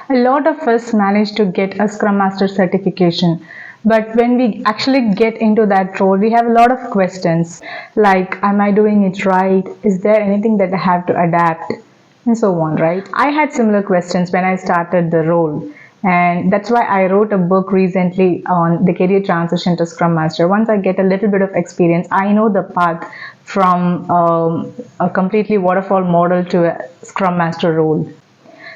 A lot of us manage to get a Scrum Master certification, but when we actually get into that role, we have a lot of questions like, am I doing it right? Is there anything that I have to adapt? And so on, right? I had similar questions when I started the role. And that's why I wrote a book recently on the career transition to Scrum Master. Once I get a little bit of experience, I know the path from a completely waterfall model to a Scrum Master role.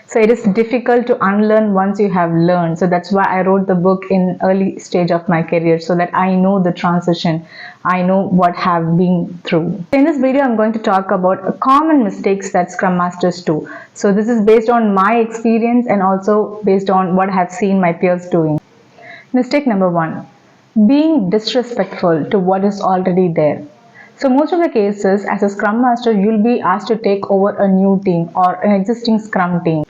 So it is difficult to unlearn once you have learned. So that's why I wrote the book in early stage of my career, so that I know the transition. I know what have been through. In this video, I'm going to talk about common mistakes that Scrum Masters do. So this is based on my experience and also based on what I have seen my peers doing. Mistake number 1, being disrespectful to what is already there. So most of the cases, as a Scrum Master, you'll be asked to take over a new team or an existing Scrum team.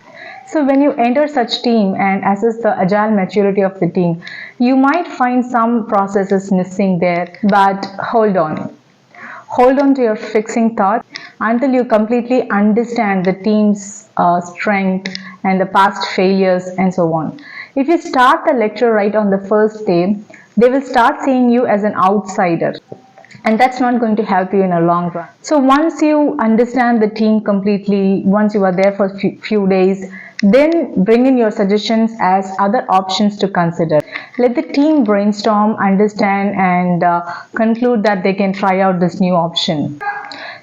So when you enter such team and assess the agile maturity of the team, you might find some processes missing there, but hold on. Hold on to your fixing thought until you completely understand the team's strength and the past failures and so on. If you start the lecture right on the first day, they will start seeing you as an outsider. And that's not going to help you in a long run. So once you understand the team completely, once you are there for a few days, then bring in your suggestions as other options to consider. Let the team brainstorm, understand, and conclude that they can try out this new option.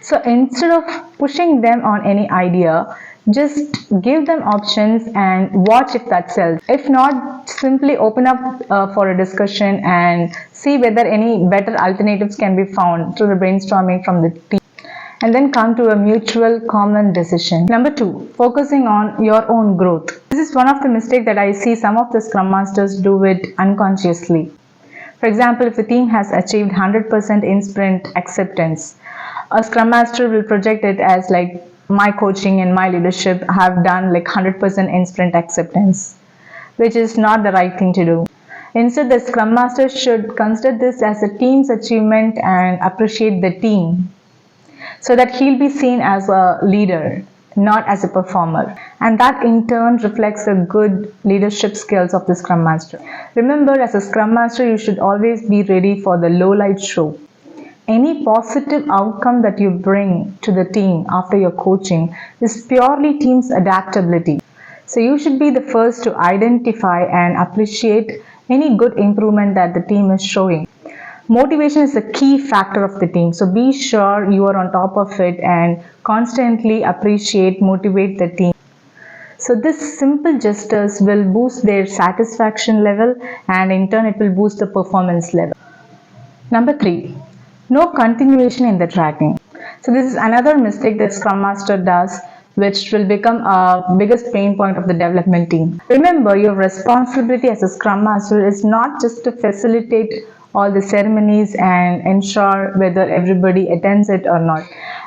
So instead of pushing them on any idea, just give them options and watch if that sells. If not, simply open up for a discussion and see whether any better alternatives can be found through the brainstorming from the team, and then come to a mutual common decision. Number 2, focusing on your own growth. This is one of the mistakes that I see some of the Scrum Masters do it unconsciously. For example, if the team has achieved 100% in sprint acceptance, a Scrum Master will project it as like, my coaching and my leadership have done like 100% in sprint acceptance, which is not the right thing to do. Instead, the Scrum Master should consider this as a team's achievement and appreciate the team, so that he'll be seen as a leader, not as a performer. And that in turn reflects the good leadership skills of the Scrum Master. Remember, as a Scrum Master, you should always be ready for the low light show. Any positive outcome that you bring to the team after your coaching is purely team's adaptability. So you should be the first to identify and appreciate any good improvement that the team is showing. Motivation is a key factor of the team, so be sure you are on top of it and constantly appreciate, motivate the team. So this simple gestures will boost their satisfaction level, and in turn it will boost the performance level. Number 3, no continuation in the tracking. So this is another mistake that Scrum Master does, which will become a biggest pain point of the development team. Remember, your responsibility as a Scrum Master is not just to facilitate all the ceremonies and ensure whether everybody attends it or not.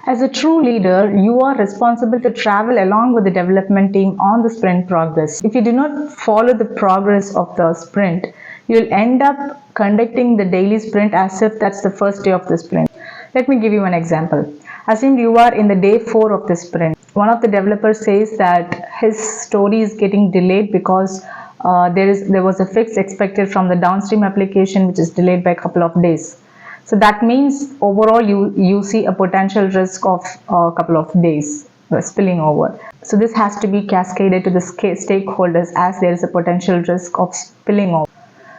As a true leader, you are responsible to travel along with the development team on the sprint progress. If you do not follow the progress of the sprint, you'll end up conducting the daily sprint as if that's the first day of the sprint. Let me give you an example. Assume you are in the day 4 of the sprint. One of the developers says that his story is getting delayed because there was a fix expected from the downstream application which is delayed by a couple of days. So that means overall you see a potential risk of a couple of days spilling over. So this has to be cascaded to the stakeholders as there is a potential risk of spilling over.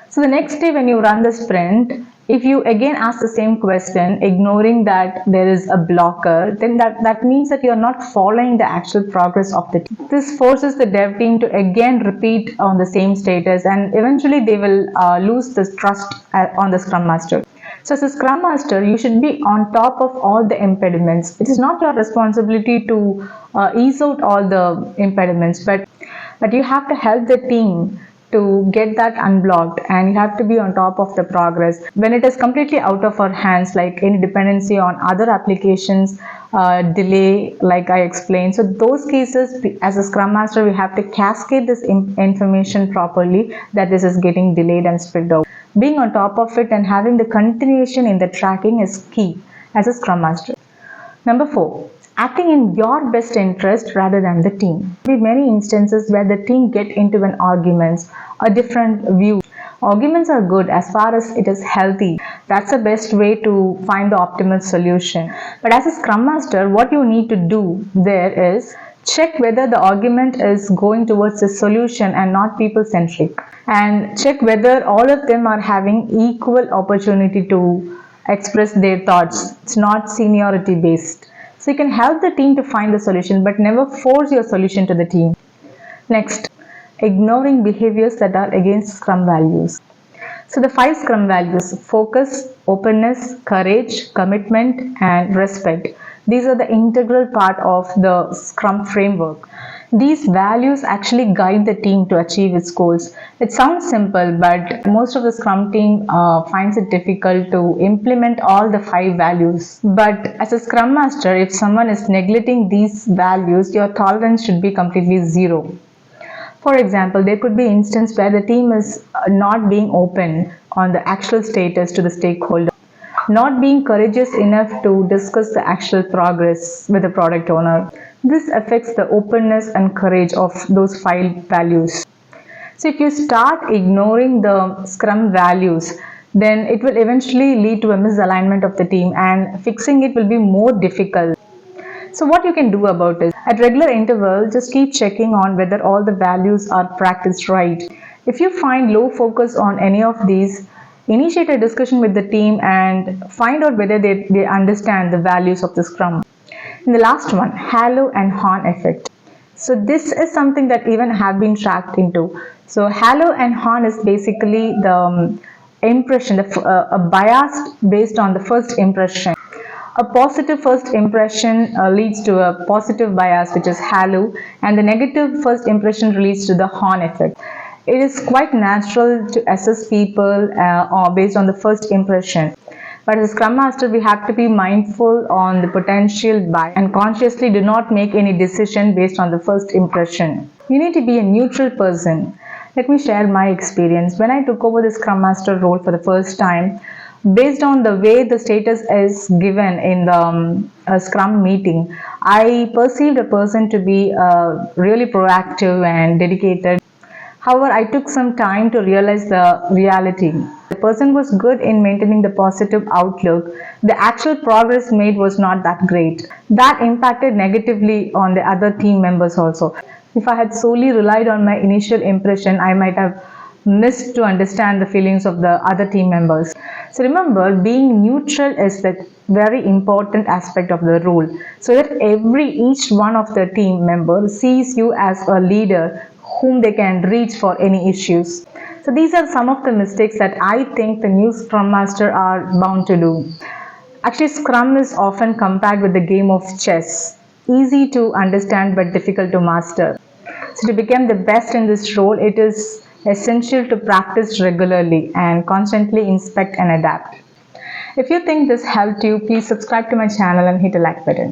So the next day when you run the sprint, if you again ask the same question, ignoring that there is a blocker, then that means that you are not following the actual progress of the team. This forces the dev team to again repeat on the same status, and eventually they will lose this trust on the Scrum Master. So as a Scrum Master, you should be on top of all the impediments. It is not your responsibility to ease out all the impediments, but you have to help the team to get that unblocked, and you have to be on top of the progress. When it is completely out of our hands, like any dependency on other applications, delay, like I explained. So those cases, as a Scrum Master, we have to cascade this information properly that this is getting delayed and spread out. Being on top of it and having the continuation in the tracking is key as a Scrum Master. Number 4, acting in your best interest rather than the team. There will be many instances where the team get into an argument, a different view. Arguments are good as far as it is healthy. That's the best way to find the optimal solution. But as a Scrum Master, what you need to do there is check whether the argument is going towards a solution and not people centric, and check whether all of them are having equal opportunity to express their thoughts. It's not seniority based. So you can help the team to find the solution, but never force your solution to the team. Next, ignoring behaviors that are against Scrum values. So the 5 Scrum values: focus, openness, courage, commitment, and respect. These are the integral part of the Scrum framework. These values actually guide the team to achieve its goals. It sounds simple, but most of the Scrum team finds it difficult to implement all the 5 values. But as a Scrum Master, if someone is neglecting these values, your tolerance should be completely zero. For example, there could be instances where the team is not being open on the actual status to the stakeholder, not being courageous enough to discuss the actual progress with the product owner. This affects the openness and courage of those 5 values. So if you start ignoring the Scrum values, then it will eventually lead to a misalignment of the team, and fixing it will be more difficult. So what you can do about it, at regular intervals, just keep checking on whether all the values are practiced right. If you find low focus on any of these, initiate a discussion with the team and find out whether they understand the values of the Scrum. And the last one, halo and horn effect. So this is something that even have been tracked into. So halo and horn is basically the impression, a bias based on the first impression. A positive first impression leads to a positive bias, which is halo, and the negative first impression leads to the horn effect. It is quite natural to assess people based on the first impression. But as a Scrum Master, we have to be mindful on the potential bias and consciously do not make any decision based on the first impression. You need to be a neutral person. Let me share my experience. When I took over the Scrum Master role for the first time, based on the way the status is given in the Scrum meeting, I perceived a person to be really proactive and dedicated. However, I took some time to realize the reality. The person was good in maintaining the positive outlook. The actual progress made was not that great. That impacted negatively on the other team members also. If I had solely relied on my initial impression, I might have missed to understand the feelings of the other team members. So remember, being neutral is the very important aspect of the role, so that each one of the team members sees you as a leader whom they can reach for any issues. So these are some of the mistakes that I think the new Scrum Master are bound to do. Actually, Scrum is often compared with the game of chess. Easy to understand but difficult to master. So to become the best in this role, it is essential to practice regularly and constantly inspect and adapt. If you think this helped you, please subscribe to my channel and hit the like button.